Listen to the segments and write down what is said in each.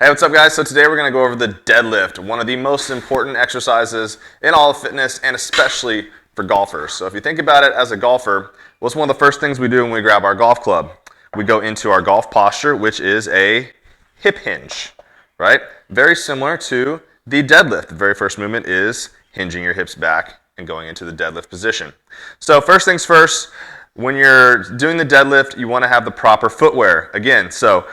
Hey, what's up guys? So today we're going to go over the deadlift, one of the most important exercises in all of fitness and especially for golfers. So if you think about it as a golfer, what's one of the first things we do when we grab our golf club? We go into our golf posture, which is a hip hinge, right? Very similar to the deadlift. The very first movement is hinging your hips back and going into the deadlift position. So first things first, when you're doing the deadlift, you want to have the proper footwear. Again, so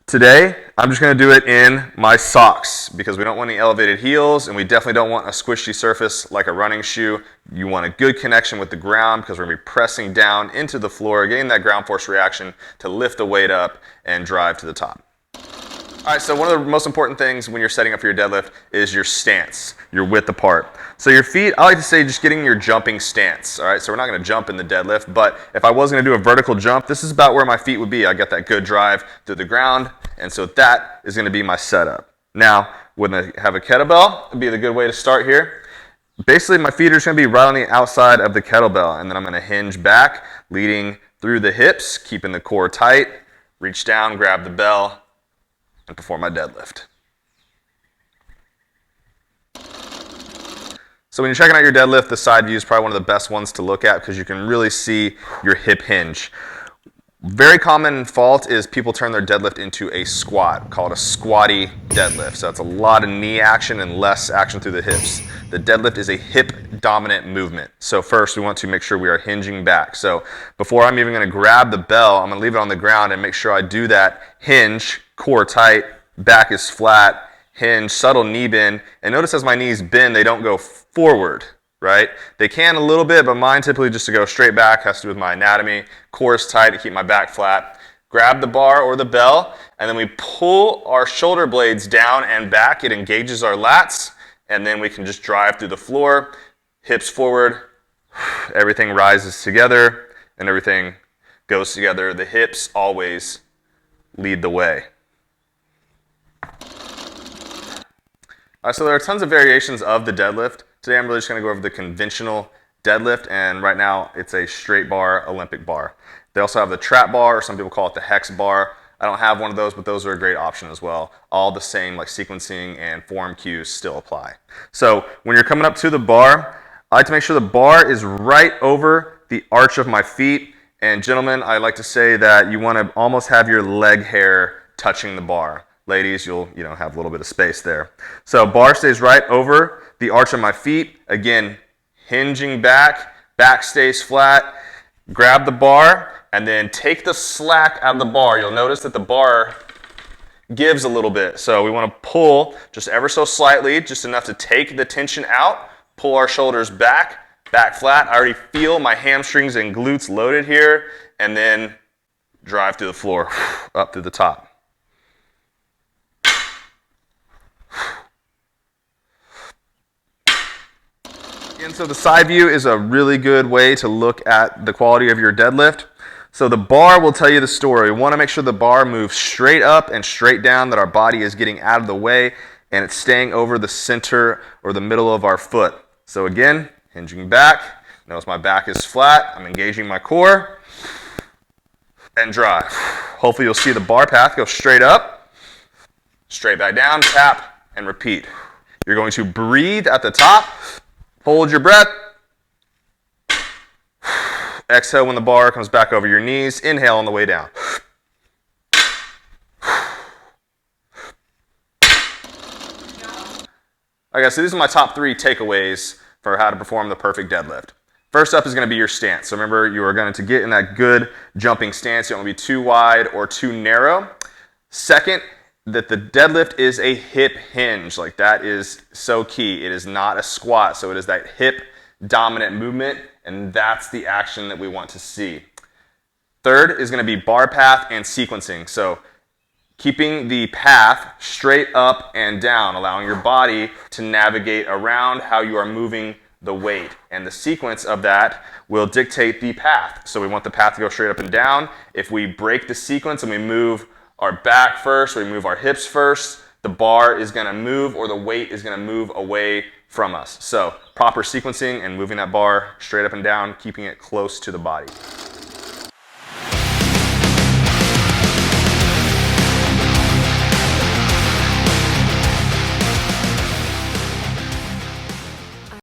today, I'm just going to do it in my socks because we don't want any elevated heels and we definitely don't want a squishy surface like a running shoe. You want a good connection with the ground because we're going to be pressing down into the floor, getting that ground force reaction to lift the weight up and drive to the top. All right, so one of the most important things when you're setting up for your deadlift is your stance, your width apart. So your feet, I like to say just getting your jumping stance, all right? So we're not gonna jump in the deadlift, but if I was gonna do a vertical jump, this is about where my feet would be. I get that good drive through the ground, and so that is gonna be my setup. Now, when I have a kettlebell, it'd be the good way to start here. Basically, my feet are just gonna be right on the outside of the kettlebell, and then I'm gonna hinge back, leading through the hips, keeping the core tight, reach down, grab the bell, and perform my deadlift. So when you're checking out your deadlift, the side view is probably one of the best ones to look at because you can really see your hip hinge. Very common fault is people turn their deadlift into a squat, call it a squatty deadlift. So that's a lot of knee action and less action through the hips. The deadlift is a hip dominant movement. So first we want to make sure we are hinging back. So before I'm even going to grab the bell, I'm going to leave it on the ground and make sure I do that hinge, core tight, back is flat, hinge, subtle knee bend, and notice as my knees bend, they don't go forward, right? They can a little bit, but mine typically just to go straight back, has to do with my anatomy. Core is tight to keep my back flat. Grab the bar or the bell, and then we pull our shoulder blades down and back. It engages our lats, and then we can just drive through the floor, hips forward, everything rises together, and everything goes together. The hips always lead the way. All right, so there are tons of variations of the deadlift. Today I'm really just going to go over the conventional deadlift, and right now it's a straight bar Olympic bar. They also have the trap bar, or some people call it the hex bar. I don't have one of those, but those are a great option as well. All the same like sequencing and form cues still apply. So when you're coming up to the bar, I like to make sure the bar is right over the arch of my feet. And gentlemen, I like to say that you want to almost have your leg hair touching the bar. Ladies, you'll have a little bit of space there. So bar stays right over the arch of my feet. Again, hinging back, back stays flat. Grab the bar and then take the slack out of the bar. You'll notice that the bar gives a little bit. So we want to pull just ever so slightly, just enough to take the tension out. Pull our shoulders back, back flat. I already feel my hamstrings and glutes loaded here. And then drive through the floor, up through the top. And so the side view is a really good way to look at the quality of your deadlift. So the bar will tell you the story. We want to make sure the bar moves straight up and straight down, that our body is getting out of the way and it's staying over the center or the middle of our foot. So again, hinging back. Notice my back is flat. I'm engaging my core and drive. Hopefully you'll see the bar path go straight up, straight back down, tap, and repeat. You're going to breathe at the top. Hold your breath. Exhale when the bar comes back over your knees. Inhale on the way down. Okay, so these are my top 3 takeaways for how to perform the perfect deadlift. First up is going to be your stance. So remember, you are going to get in that good jumping stance. You don't want to be too wide or too narrow. Second, that the deadlift is a hip hinge. Like, that is so key. It is not a squat, so it is that hip dominant movement, and that's the action that we want to see. Third is going to be bar path and sequencing. So keeping the path straight up and down, allowing your body to navigate around how you are moving the weight. And the sequence of that will dictate the path. So we want the path to go straight up and down. If we break the sequence and we move our back first, we move our hips first, the bar is going to move or the weight is going to move away from us. So proper sequencing and moving that bar straight up and down, keeping it close to the body.